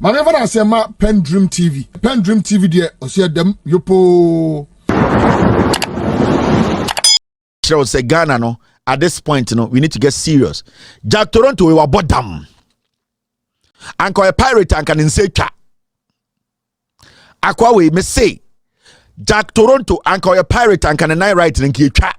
My never say ma PENDREAM TV. PENDREAM TV there. Osia dem yopo. Shall say Ghana no. At this point, we need to get serious. Jack Toronto we were bottom. Anko a pirate and can say cha. Aqua we me say. Jack Toronto anko a pirate and can I write in cha.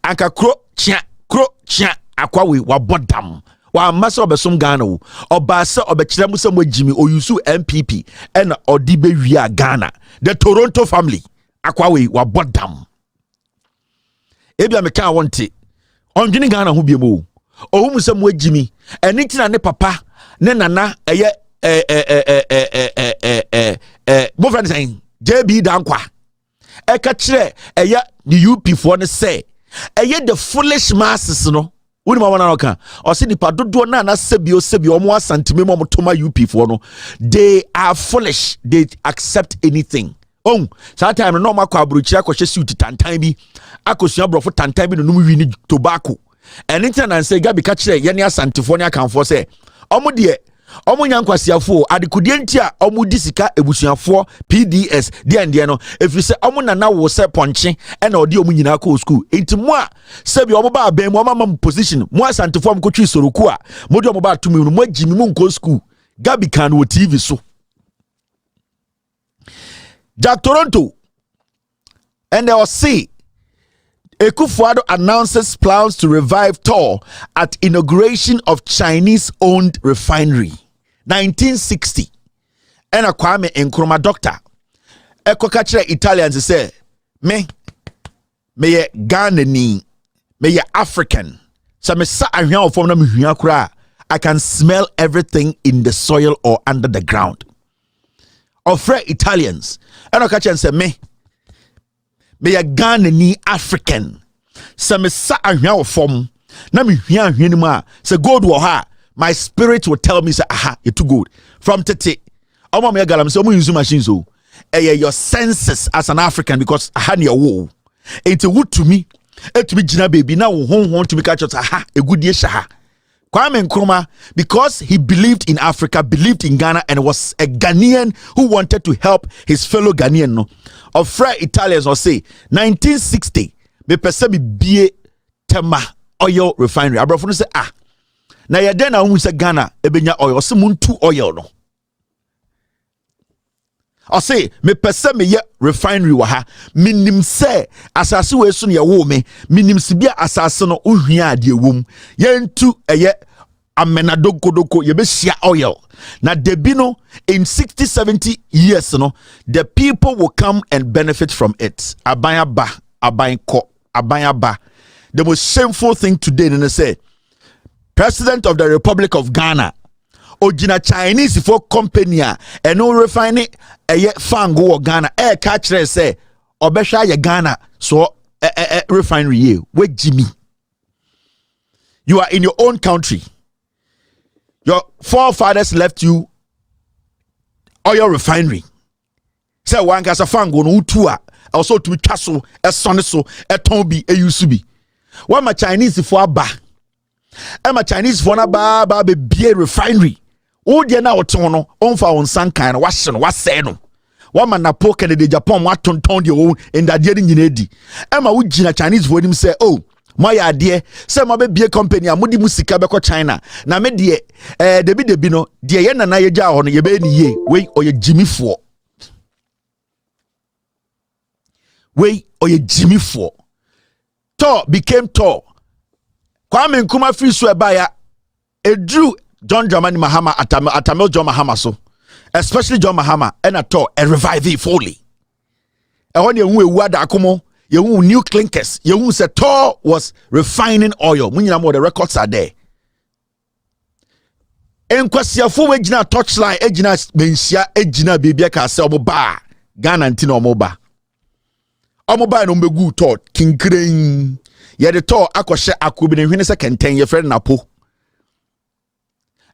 Anka kro cha aqua we were bottom. Wa masa obesum Ghana wo obasa obekire musam wajimi oyusu MPP and odibe wia Ghana the Toronto family akwa we wa bodam ebia me kan wonte ondwini Ghana ho biemo ohum musam wajimi enitina ne papa ne nana eye mo friend saying JB dankwa eka kire eye the UP for ne say eye the foolish masses no woni ma wana no o se nipa dodo na sebio omo asantime mo toma UP for no they are foolish, they accept anything. That time no makwa abruchi akohye suit tantan bi akosua brofo tantan bi no mu wi ni tobacco anything and say gabi ka kire ye ne asantifo ne akanfo say omo de omo nyankwasiafo adekudie ntia omo disika ebusuafo PDS de no efiri se omo nana wo se ponche e na odi omo nyina ko school enti mo a se bi omo ba ben mo mama position mo asantifo mo kotwi soroku a mo de omo ba tumi no mo agimi mo nko school gabi kan wo TV so Jack Toronto and they will see Akuffo Addo announces plans to revive tour at inauguration of Chinese-owned refinery. 1960. And a Kwame Nkrumah doctor. Eko kachire Italians say, me ye Ghanaian, me ye African. So me sa ahia ofom na me hua kura. I can smell everything in the soil or under the ground. Ofre Italians. And a kachire say me ye Ghanaian African. So me sa ahia ofom na me hua ni ma. Say gold wo ha. My spirit will tell me say aha, it too good. From tete. Omo me galam say omo use machines o. Your senses as an African because aha ne wo. Enti wood to me. To be Gina baby now hon to be catch us aha a good year shaha. Kwame Nkrumah, because he believed in Africa, believed in Ghana, and was a Ghanaian who wanted to help his fellow Ghanaian. No, of French Italians will say 1960. Me perceive be tema oil refinery. Abrafo say ah. Na ya den na hu say Ghana ebenya oil se muntu oil no. I say me pese me ye refinery wa ha minim se asase we so ne wo me minim sibia asase no ohua ade wom yentu eye amenadoko ye be shia oil na debi no in 60-70 years no the people will come and benefit from it abanya ba the most shameful thing today and say President of the Republic of Ghana Ojina Chinese for company and no refining a fango or Ghana catch say obesha ye Ghana so refinery ye wait Jimmy. You are in your own country. Your forefathers left you oil refinery. Say one case of fango no utua also to be castle a soniso a tombi a usubi. What my Chinese for ba? And my Chinese for na ba be refinery. O dia na otono onfa on sankan na wahye no wase no wa ma na po Kennedy Japan wa tonton de o ndade ni nyina di e ma wo gina Chinese for nim say oh my ade say ma be bie company a mudi musika be ko China na me de debi no de ye na ye gya ho no ye be ni ye we oye jimifo Tor became Tor. Kwame Nkrumah free so ebaya edru John Dramani Mahama atamel John Mahama so especially John Mahama and at all a revive it fully. And when you were akomo you new clinkers you said Tor was refining oil when you know the records are there. En kwasiafo we gina touchline ejina mensia ejina bibia ka se omoba Ghana ntino omoba no mbegu Tor kinkren ye de Tor akɔhye akobi ne hwene se kenten ye friend napo.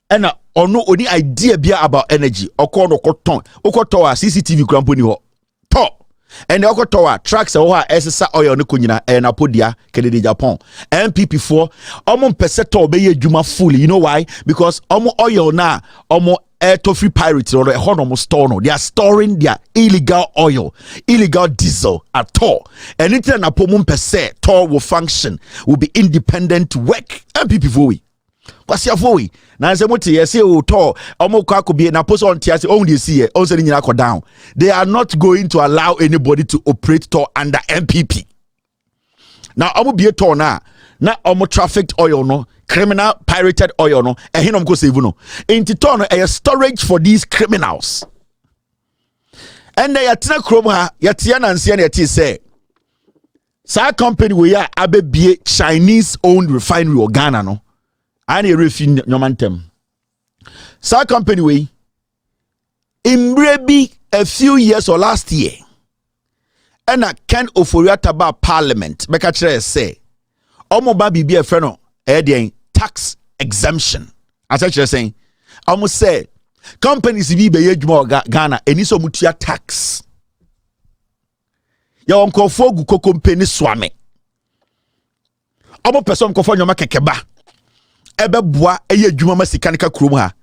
And no only idea bia about energy or no cotton okotowa CCTV cramponi ho to and the okotowa tracks ho SSA oil no kunyina na podia Kennedy Japan MPP4 omo pese to be adwuma fully. You know why? Because omo oil na omo toffee pirates or a honor store no. They are storing their illegal oil, illegal diesel at all. Anything a pomum per se, Tor will function, will be independent to work. And people what's your voice? Now, as I want to say, oh, Tor, could be an apostle on Tiasi only see also in Yako down. They are not going to allow anybody to operate Tor under MPP. Now, I will be a Tor now. Now, trafficked oil no. Criminal pirated oil no ehinom ko save no enti ton no a storage for these criminals and they atena krom ha yatia nanse na yati say sa company we are abebie Chinese owned refinery or Ghana no and refi nyomantem sa company we imrebi a few years or last year and a Ken Oforiatta ba parliament beka kire say omo ba bibia e no tax exemption. As I was saying, I must say, companies be Ghana, and it's a tax. Your uncle Fogu company swami. Omo person kofo nyoma kekeba. Ebe boa eye dwuma masikanika krumha.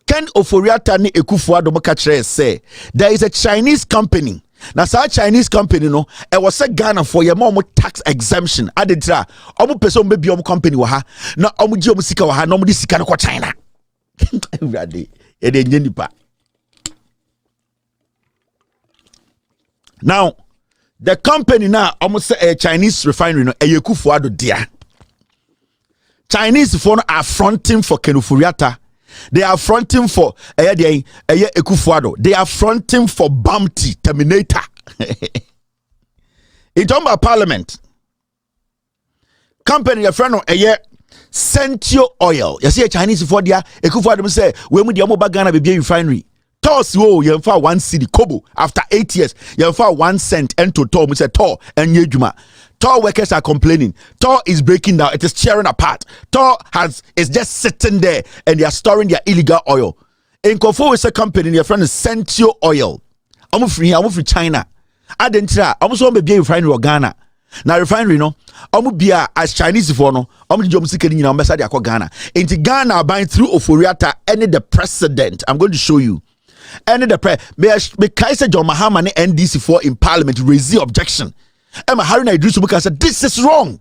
Ken Oforiatta ni Akuffo Addo mo ka kire say, there is a Chinese company. Now, such Chinese company, no, it was a Ghana for your mom tax exemption. Added to omu person baby omu company waha. Na omu ji omu sika waha. No omu di sika no kwa China. Now, the company now omu say a Chinese refinery no Akuffo Addo dia. Chinese phone are fronting for Ken Oforiatta. They are fronting for Akuffo Addo. They are fronting for Bounty Terminator. In terms of parliament, company your friend Sentio Oil. You see a Chinese for there. Akuffo Addo say we mu the omo Ghana be refinery. Toss wo you for 1 cedi kobo after 8 years. You for 1 cent and to Tor. We say Tor and Yejuma. Tor workers are complaining. Tor is breaking down. It is tearing apart. Tor is just sitting there and they are storing their illegal oil. In Kofo is a company, your friend is Sentio Oil. I'm free China. I didn't try. I'm so be refinery of Ghana. Now refinery no. I'm be as Chinese for no. I'm the seeking in ambassador for Ghana. Into Ghana buying through Oforiatta any the president. I'm going to show you. Any the me Kaiser John Mahama NDC for in parliament raise the objection. Emma Haruna Idrisu said, this is wrong.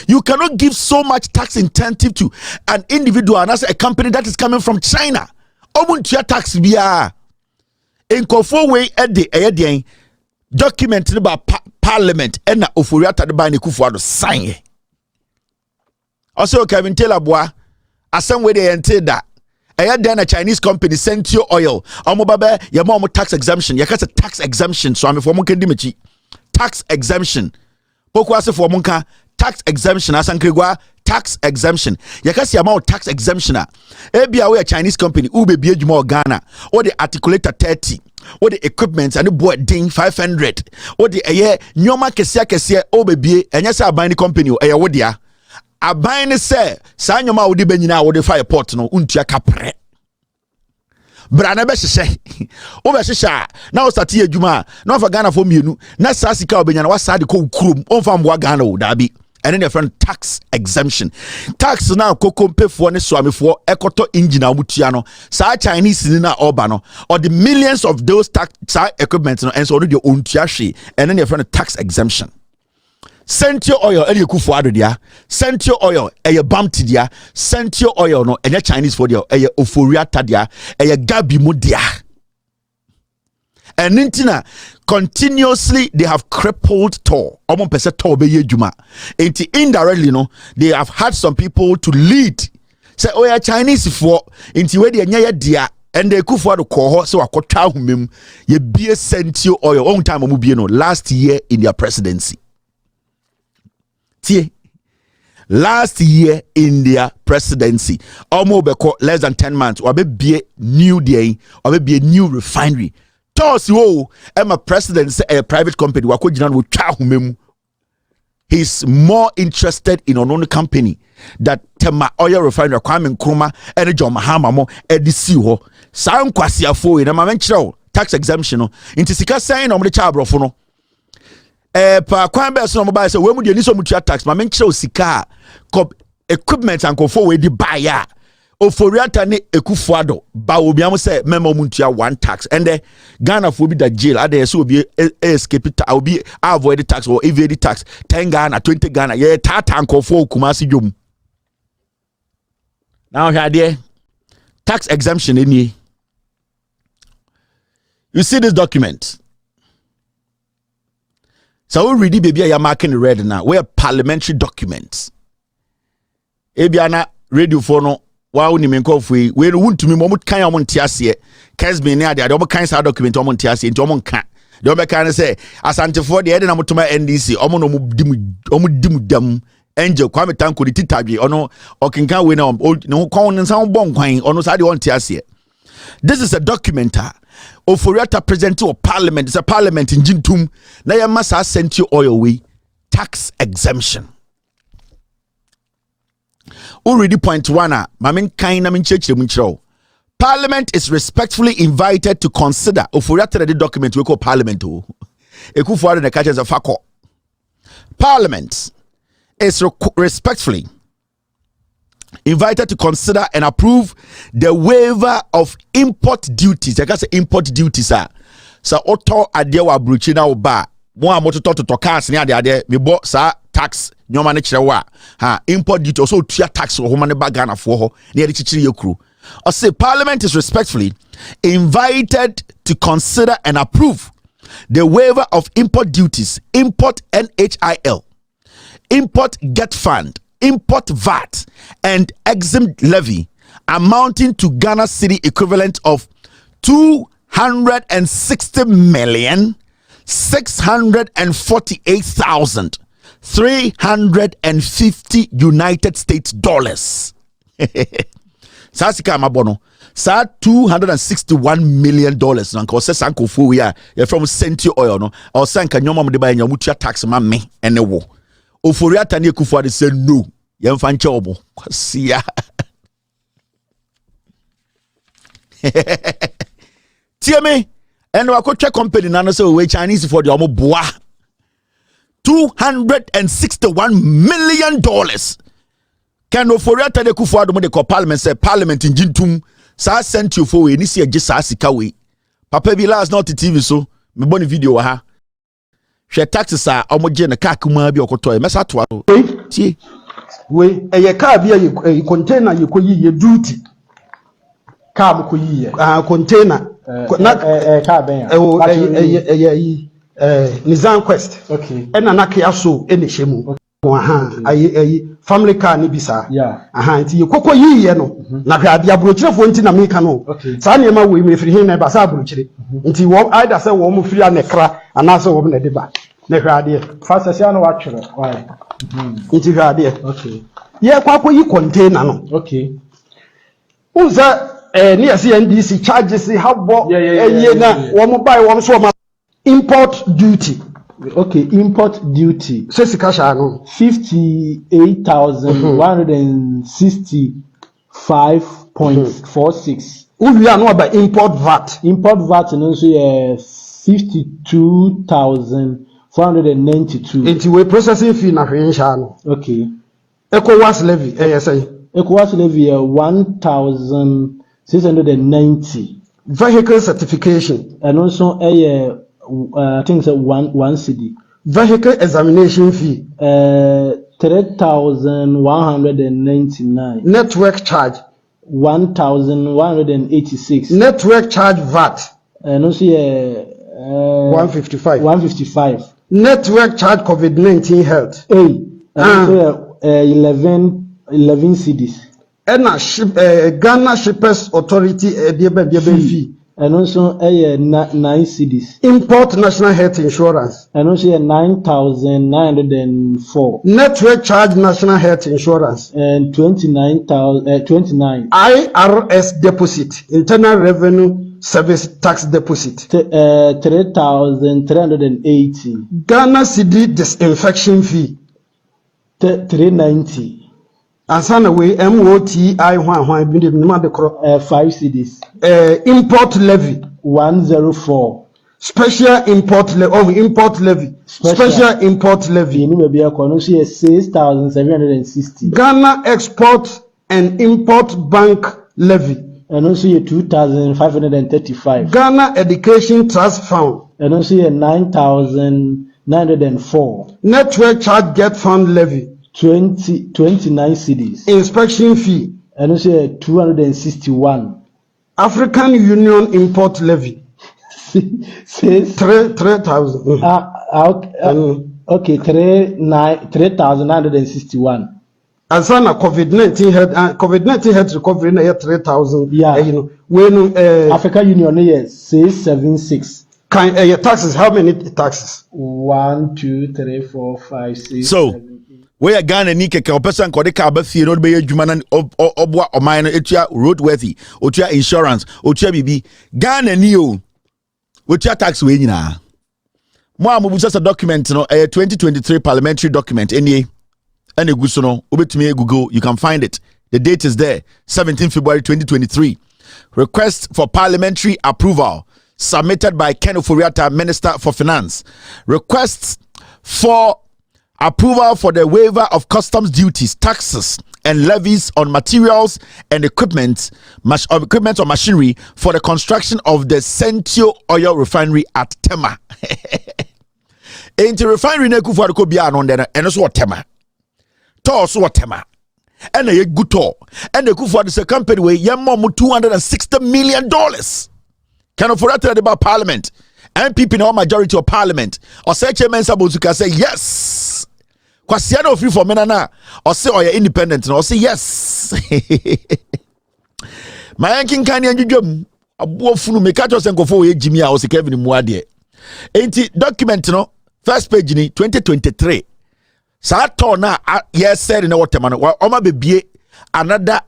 You cannot give so much tax incentive to an individual and as a company that is coming from China. Omuntia tax biya. In Kofo way at the document about parliament and Oforiatta the buying Akuffo Addo sign. Also, Kevin Taylor boy, as some way they enter that. I had done a Chinese company Sentio Oil. Omobabe, your mom tax exemption. You a tax exemption, so I'm for Monkendimichi. Tax exemption. Pokwase for Monka, tax exemption. Asankregwa, tax exemption. Yakasi amount tax exemption. Ebia we a Chinese company, ube biejuma Ghana, or the articulator 30, or the equipment and the board ding 500, or the nyoma kesia, obe and yes, I buy the company, wodia. I buy and say, Sanyoma would be benina or the fire pot no untia capre. Brana beshe obeshisha na osati adwuma na ofa Ghana for mienu na sasika obenya na wasa de ko krum onfa mbo Ghana o dabi ene ne friend tax exemption tax na kokompefo ne soamefo ekoto engine amutua no sa Chinese ni na oba no or the millions of those tax equipment no enso no de ontua hwe ene ne friend tax exemption. Sentio Oil ene Akuffo Addo dia Sentio Oil eye Bounty dia Sentio Oil no ene Chinese for dia eye Oforiatta dia eye Gabi mu dia and intina continuously they have crippled Tor omo pese Tor be yedwuma enti indirectly no they have had some people to lead say oh yeah Chinese for enti we de nya dia and the Akuffo Addo ko so akotwa humem ye bie Sentio Oil on time mu bie no last year in their presidency. Last year in their presidency, almost less than 10 months, or be a new day, or be a new refinery. Toss you, I'm a president, a private company, he's more interested in an own company that Tema oil refinery, Kwame Nkrumah, and John Mahama, mo, Edisiho, Sam Kwasiafo, and I'm tax exemption, into Sika saying on the Chabrofono. Pa kwamba so mobile say we mu de ni so mutua tax ma menkyerɛ sika equipment and Kofo we di buy ya Oforiata ne Akuffo Addo ba obi am say memo muntua one tax and the Ghana for be the jail ade so obi escape tax obi avoid tax or evade tax 10 Ghana 20 Ghana ye tata ankofo Kumasi dwom. Now here tax exemption any. You see this document. So we read it, baby, you're marking the red now. We're parliamentary documents. Ebiana radio for no wow ni menko fui we want to me momut kan ya monte ase Kesbe ne ade omo kan sa document omo monte ase nti omo nka de omo kan say asante for de na motoma NDC omo no dimu dam Angel Kwame Tanko di titadwe ono okinkan we na no kon nsa bon kwan ono sa de onte ase. This is a documenter Oforiata present to a parliament. It's a parliament in Jintum. Na ya masa sent you oil we tax exemption. Already point one. Mamin kaina min church munchro. Parliament is respectfully invited to consider Oforiata the document we call parliament. Akuffo Addo the catches of fako. Parliament is respectfully invited to consider and approve the waiver of import duties. I can say import duties are so auto ade wa bruchi na oba mo amoto to cars ne ade me bo sa tax nyoma ne kirewa ha import duty also tua tax ho ma ne ba Ghana fo ho ne ye chichiri yekuru. I say parliament is respectfully invited to consider and approve the waiver of import duties, import NHIL, import get fund, import VAT and exempt levy amounting to Ghana city equivalent of 260,648,350 United States dollars. Sasika mabono sa $261 million nanko se sanko fu we are from Senti oil no or sanka nyoma mo de ba nyamutua tax ma me ene wo. Oforiata ne Akuffo Addo say no yemfa nche obo kwasiya tie me eno akotwa company na no say we Chinese for the omo boa $261 million. Can Oforiata ne Akuffo Addo mo de parliament say parliament in Jintum sa sent you for we ni se age sa sika we papa bi last not TV so me boni video wa ha hwe taxes a omoje na car kuma bi okoto e mesa to tie we eye car bi e container ye koyi ye duty car mo koyi ye container na car ben Nissan Quest okay e na kia so e ne shemu ayi family car ni bisa nti ye kokoyi ye no na hwa bia brochirefo nti na meka no sa ne ma we mefiri hin na ba sa brochire nti wo either say wo mo firi anekra ana say wo na de ba na hwa de fasasi ano wa twere why nti hwa de okay ye kwakoyi container no okay unza ni ase NDC charges habo eye na wo mo buy wo so import duty. Okay, import duty. So sikasha no 58,165.46. We are no about import VAT. Import VAT no so 52,492. Enti we processing fee na hwensha no. Okay. ECOWAS levy say. ECOWAS levy 1,690. Vehicle certification and also I think it's one CD. Vehicle examination fee 3,199. Network charge 1,186. Network charge VAT and also 155. 155. Network charge COVID-19 health 11 CDs. And Ghana Shippers Authority fee. And also 9 CDs. Import national health insurance. And also 9,904. Network charge national health insurance. And 29. IRS deposit. Internal Revenue Service tax deposit. 3,380. Ghana CD disinfection fee. 390. Asana we MOTI 5 CDs. Import levy 104. Special import levy. Special import levy. 6,760. Ghana Export and import bank levy. And also a 2,535. Ghana Education Trust Fund. And also a 9,904. Network Charge Get Fund levy. 29 cedis. Inspection fee. And also a 261. African Union import levy. Says 3,000. Okay, 3,961. And so na COVID-19 health recovery na 3,000. Yeah. When African Union yes 676. Your taxes, how many taxes? 1, 2, 3, 4, 5, 6. So 7, 8. we are Ghana ni keke o person ko de ka ba fie no be adwuma na obwa oman no etua roadworthy otua insurance otua bibi Ghana ni o otua tax we nyina mo amubusa sa document no 2023 parliamentary document enie and eguso no obetumi Google, you can find it. The date is there, 17 February 2023. Request for parliamentary approval submitted by Akuffo Addo, Minister for Finance. Requests for approval for the waiver of customs duties, taxes, and levies on materials and equipment or machinery for the construction of the Sentio oil refinery at Tema. Into refinery na Akuffo Addo ko bia no ndena eno so Tema. So Tema. And a good tour. And the Akuffo Addo company way yammo $260 million. Akuffo Addo about parliament. MPP no majority of parliament. Or say chairman Sabozuka say yes. Kwasi no free for menana. Or say or independent. Or say yes. My yankin kani anjujum. Abuofunu mekacho senkofo ye Jimmy a o se Kevin Muadie. Enti document no first page ni 2023. Sa na yes said in our tema no oma bebie another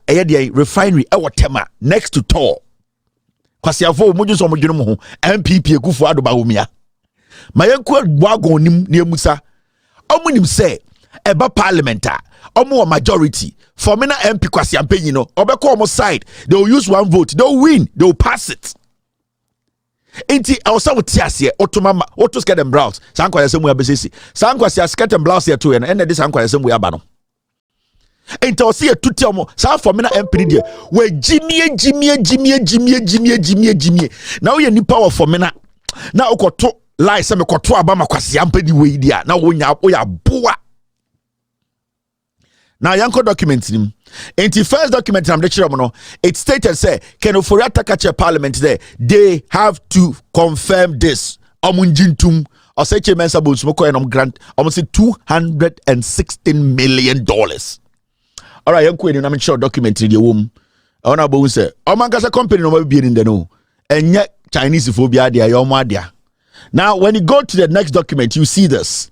refinery e Tema next to Tor. Kwasi afo moju so modwene mo ho MPP Akuffo Addo ba homia. Mayenku wagon nim ne musa. Omunim say eba parliamentar omo majority for me na MP Kwasi ampanyi no obeko omo side they will use one vote they will win they will pass it. Enti awsa wotiase otomama oto skirt and blouse sankwaya semu ya besisi sankwaya skirt and blouse ya to and this sankwaya semu ya ba no enti o se tuti omo sa for me na MP de we jimie na wo ye nipa wo for me na okoto lie se me koto aba makwase ampani we dia na wo nya o ya boa now yanko document nim enti first document am de kire no it stated say Akuffo Addo catch parliament there they have to confirm this omunjintum or say chairman Sabosu mo ko grant almost $216 million. All right yanko eni na me kire document dey wom ona bo say omankasa company no ma bi ni no enye Chinese phobia dia yo mo adia. Now when you go to the next document you see this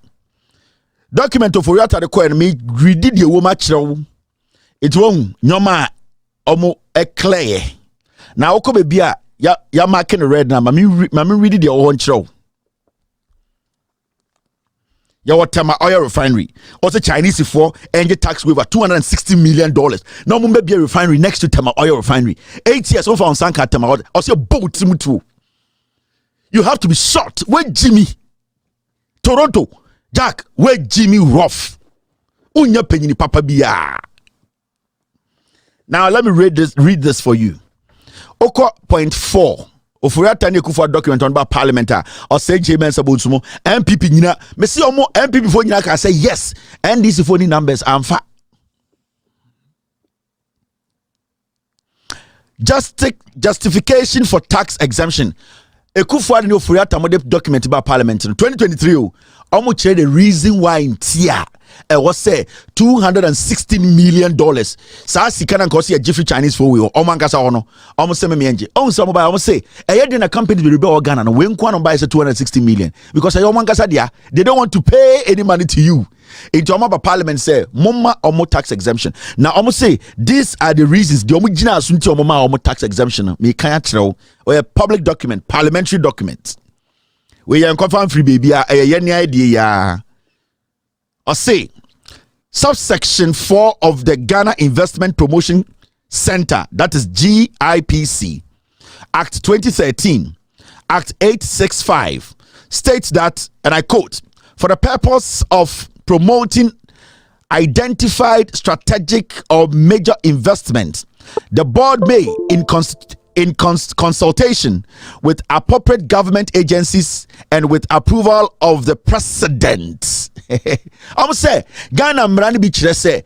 document of Akuffo Addo ko me read the woman kire it won nyoma omo clear na okobe bia ya marking red na mami read the won kire ya Tema oil refinery also Chinese for and tax waiver $260 million now mo be refinery next to Tema oil refinery 8 years over on Sanka Tema also boat too. You have to be short with Jimmy Toronto Jack where Jimmy rough unya penyini papa biya. Now let me read this for you. Oko point 4 Akuffo Addo document on about parliamentar or say chairman Sabosumo MPP nyina me see omo MPP for nyina can say yes and these phone numbers amfa justification for tax exemption. Akuffo Addo no Akuffo Addo document about parliament in 2023 almost the reason why in tia was say $216 million. Sa sika na nkosi ya Jeffrey Chinese for we omankasa ono almost say me enje on some buy almost say e na company be rebel Ghana no we nkwa no buy say $260 million because omankasa dia they don't want to pay any money to you. Into Omaba Parliament say mumma omo tax exemption. Now almost say these are the reasons the omo gina asunti omoma omo tax exemption me kan kire or a public document parliamentary document we yan confirm free baby ye ni idea ya or say subsection 4 of the Ghana Investment Promotion Center, that is GIPC Act 2013 Act 865 states that, and I quote, for the purpose of promoting identified strategic or major investment, the board may, in consultation with appropriate government agencies and with approval of the president. I'm say Ghana mrani bi kire say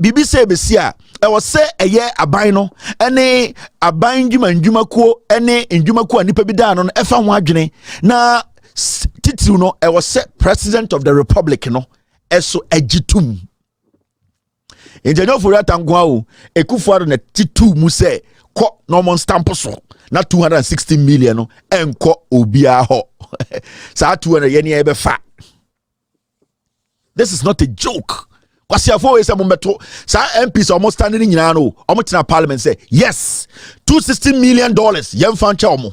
bibi say besia e wo say eye aban no ene aban ndwuma kuo ene ndwuma kuo nipa bi da no efa ho adwene na titiru no e wo say president of the republic no eso agitum enjenyo fori atankwa o Akuffo Addo na titu mu say ko normal stamp so na 260 million no enko obia ho sa 200 ye ne e be fa. This is not a joke. Kwasiafo we say mombeto sa MPs almost standing nyina no almost in parliament say yes $260 million yemfa ncha omo.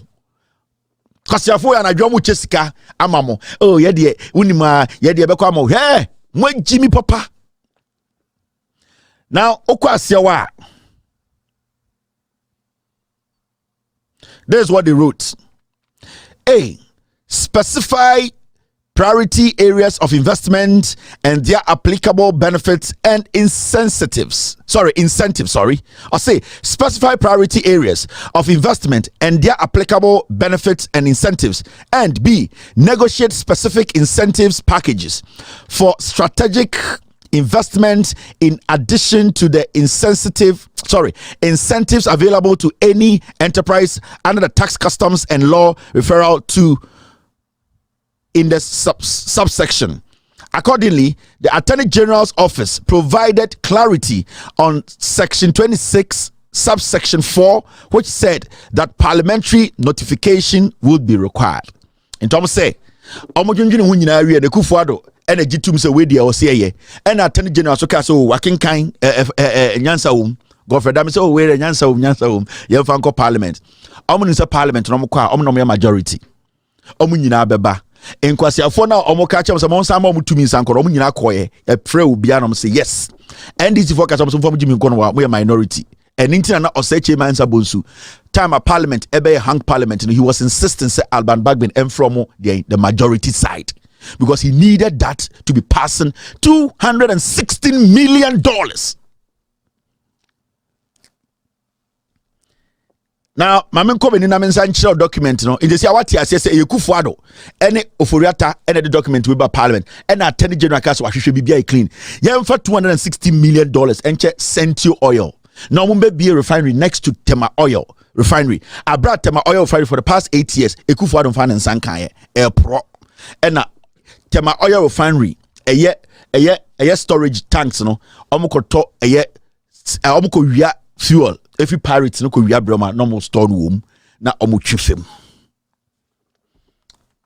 Kwasiafo ya na dwomo chesika amamo oh ye de unima ye de bekwa amo he mo jimi papa. Now okwasiawa, this is what they wrote. A, specify priority areas of investment and their applicable benefits and incentives. I'll say specify priority areas of investment and their applicable benefits and incentives. And B, negotiate specific incentives packages for strategic investment in addition to the incentives available to any enterprise under the tax, customs and law referral to in the subsection. Accordingly, the Attorney General's office provided clarity on section 26 subsection 4, which said that parliamentary notification would be required. In terms say omojunjuni hu nyina awie de Akuffo Addo ena gitum se we dia o se ye ena Attorney General so ka so wakenkan nyansa wom Godfrey Dam say o we nyansa wom ye fa nko parliament omo nse parliament no mo kwa omo no mo majority omo nyina beba enkwasiafo na omo ka chem se mo nsa ma omo tumi nsa nkoro omo nyina koye e pray obia no say yes NDC for ka so mo jimi nko no wa mo minority and intina na oseche mansa bonsu time a parliament ebe hang parliament and he was insisting say Alban Bagbin and from the majority side because he needed that to be passing $216 million. Now, Mamen Kobe ni namen sanchira document no. In the say what he say Akuffo Addo any oforiata any the document with parliament and Attorney General case wahwehwe bibia clean. Yemfa $260 million enche Sentio oil. Now mumbe be a refinery next to Tema Oil refinery. I brought Tema Oil refinery for the past 8 years. Akuffo Addo fan and sankan air pro. And Tema Oil refinery a storage tanks no. Omoko to omoko wia fuel. Every pirates no ko wia broma normal store wom na omo twifem.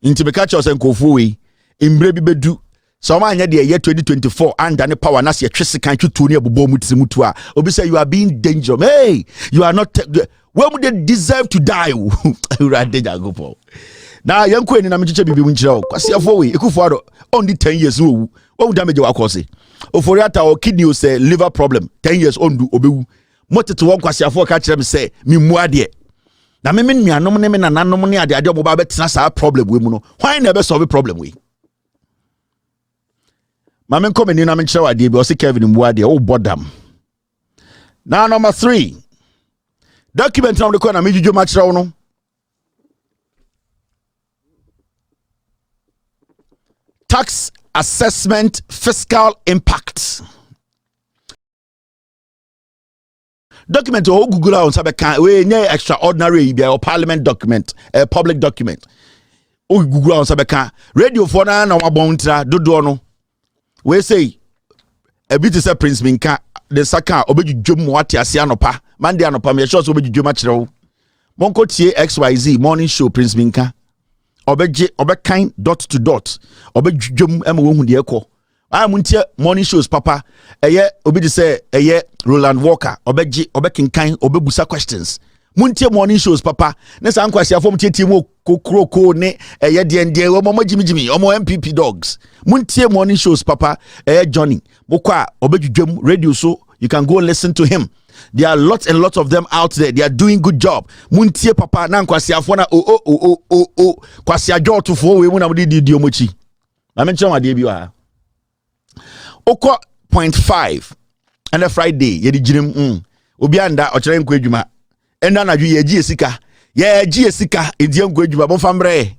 Inti be catch us enkofo we imbre bi bedu. So man anya the year 2024 and the power na se twese kan twutu ne abobo mutu a obi say you are being dangerous. Hey, you are not when would they deserve to die? You are danger go for. Now yanko eni na mecheche bibi nchira o. Kwasiafo we Akuffo Addo only 10 years wo. What would damage wa kwose? Oforiata o kidney o say liver problem 10 years ondu obewu. Moteto won kwasiafo ka kire me say me muade. Na me nuanom ne me nananom ne ade obo ba betena sa problem we mu no. Why na be solve problem we? Mamen come ni na men kire wade bi o se Kevin muade o bodam. Now number 3. Document na de na me juju ma kire wo no. Tax assessment fiscal impact. Document or Google on Sabeka, we near extraordinary or parliament document, a public document. Oh, Google on Sabeka, radio for na wabontra, dodono. We say a bit is a Prince Minka, the Saka, obeju jum wati asianopa, Monday anopa, me shows obeju jumachro. Monko tie XYZ morning show Prince Minka. Obekain dot to dot. Obejum emu de eko. I muntie morning shows papa. Eye obi de say eye Roland Walker. Obekinkan obebusa questions. Muntie morning shows papa. Nesa ankwasi afom tie mo kokroko ne eye de omo jimi omo MPP dogs. Muntie morning shows papa. Eye Johnny. Bokwa obejudwam radio so you can go listen to him. There are lots and lots of them out there. They are doing good job. Muntie papa na nkwasi afona kwasi ajo to fo we mu na di omochi. Na mention ade bi wa. Oko 23.5 and a Friday ye di jirim obi anda ochire nko adwuma enda na dwu ye gi esika edi nko adwuma bon fambre.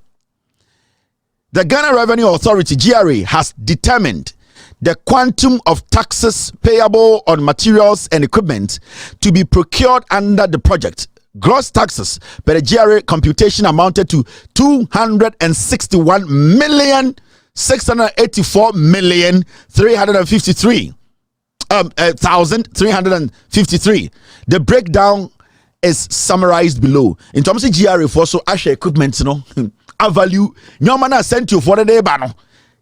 The Ghana Revenue Authority GRA has determined the quantum of taxes payable on materials and equipment to be procured under the project. Gross taxes per the GRA computation amounted to 261,684,353. The breakdown is summarized below. In terms of GRA for so Asha equipment, a value nyoma sent you for the day bano.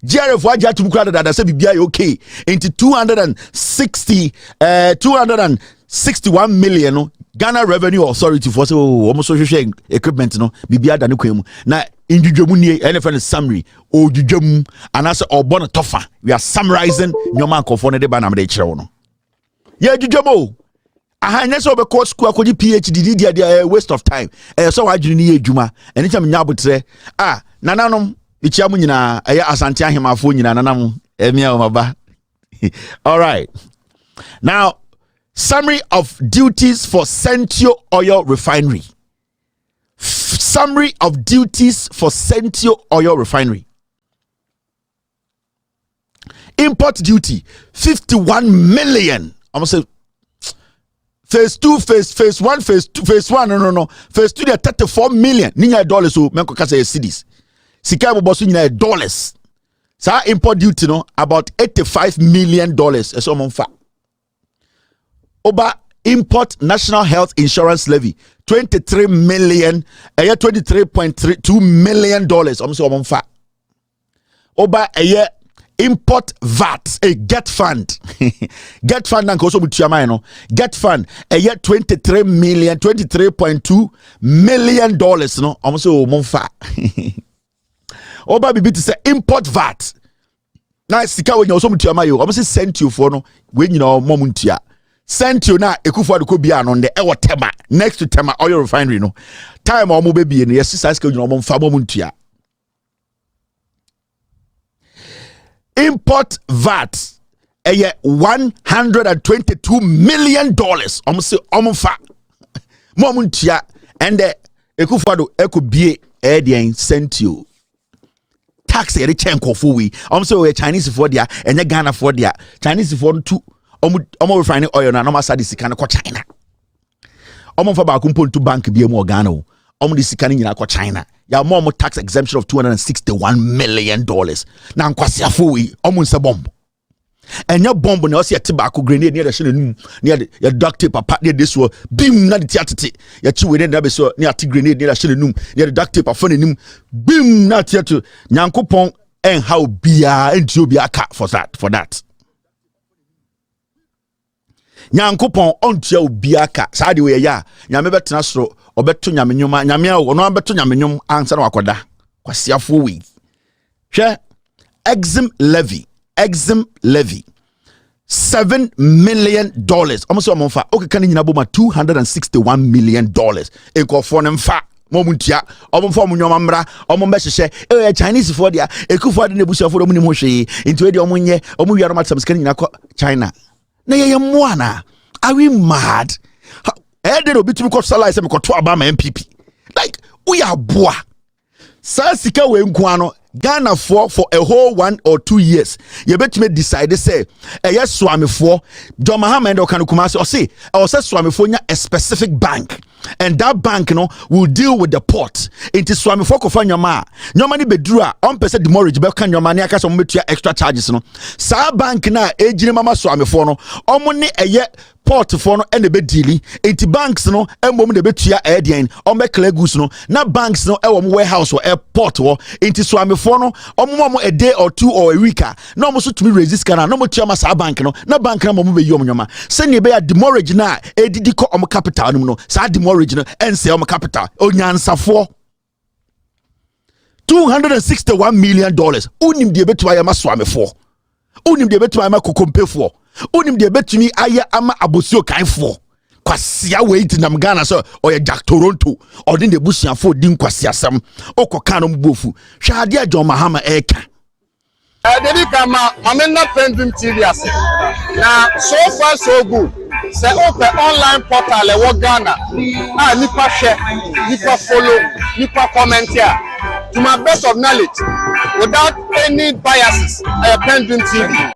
GRA for aja to mukra that say be okay into 261 million. Ghana Revenue Authority for so almost social equipment bibia da ne kwemu na indwudwemu nie elephant summary odwudwemu anase obona tofa. We are summarizing nyoma akofo ne de ba na me de kire wo no ye dwudwemu ahanye so be course school akoji PhD dia waste of time so wadwene ne ye adwuma ene cham nya abotre nananom ichia mu nyina asante ahemafo nyina nanam emia o maba. All right, now summary of duties for Sentio Oil Refinery. Summary of duties for Sentio Oil Refinery. Import duty 51 million. I'm gonna say phase 2, phase 1, phase 1. No. Phase 2 they 34 million. Ninya dollars so menko kasa cedis. Sika bo boso nyina dollars. Sa import duty no about $85 million. Eso monfa. Oba import national health insurance levy 23 million, 23.32 million dollars. I'm so monfa. Oba import VAT, get fund. Get fund and also no. Get fund 23.2 million dollars. No, I'm so monfa. Oba bibi to say import VAT. Now sika when you also mutiama yo. I'm say sent you for no when you know momuntia. Sent you na Akuffo Addo bia on the ewo Tema next to Tema oil refinery no time omo be bie no yes size ka omo mfa momuntua. Import VAT $122 million omo se omo fa momuntua and the Akuffo Addo ekobie dey sent you tax e chenko for we omo se we Chinese for dia enye Ghana for dia Chinese for too omo refining oil na no ma sadi sika na ko China omo fa ba kumpo to bank bi emu Ghana o omo di sika nyina ko China ya mo tax exemption of $261 million na nkwase afo we omo nse bomb enya bomb na o se yete ba ko grenade near the shenum near ya duct tape papa near this wo bim na de tiatete ya chi we na be so near the grenade near the shenum near the duct tape afa nanim bim na tiato nyankopon en how bia enti obi aka for that Nyankopon ontua obiaka saa de we ya nyame betena soro obeto nyame nyoma nyame ono abeto nyame nyom ansa na wakoda kwasiafo we hwe exim levy $7 million almost omonfa okeka ni nyina boma $261 million enkofo ne mfa momuntia omomfa omunyoma mra omombe hyehe Chinese for dia Akuffo Addo nebusia for omunim hwe into we dia omunye omuwiaro matsam sika nyina ko China. Na ye moana are we mad? Ede no bitumi ko sala ise me ko to aba ma MPP like we are boa sa sika we nko ano Ghana for a whole 1 or 2 years you betumi decide say yes swamefo John Mahama ndo kan kuma say o say swamefo nya a specific bank and that bank will deal with the port into swamefo ko fa nyoma ni beduru a on pese demurrage be kan nyoma ni aka so metua extra charges no sa bank na ejire mama swamefo no omo ne port for no and be dealing into banks no emom de betua edien on be clegus no na banks no e warehouse or airport wo into swamefo no omo a day or 2 or a week no omo so to me resist kana no mo tua ma sa bank no na bank na mo be yom nyoma se ne be ya demurrage na edidi ko omo capital no sa demurrage no ense omo capital onyansafo $261 million unim de betua ya ma swamefo unim de betua ma kokompefo unim de betumi aye ama abosio kanfo kwasia wait nam Ghana so or Jack Toronto or din de busiafo din kwasia sam okoka no mbofu hwa ade John Mahama eka Dedi kama mamena PENDREAM TV ase. Na so far so good. Say open online portal e wo Ghana. Ah nipa share, nipa follow, nipa comment here. To my best of knowledge, without any biases, PENDREAM TV.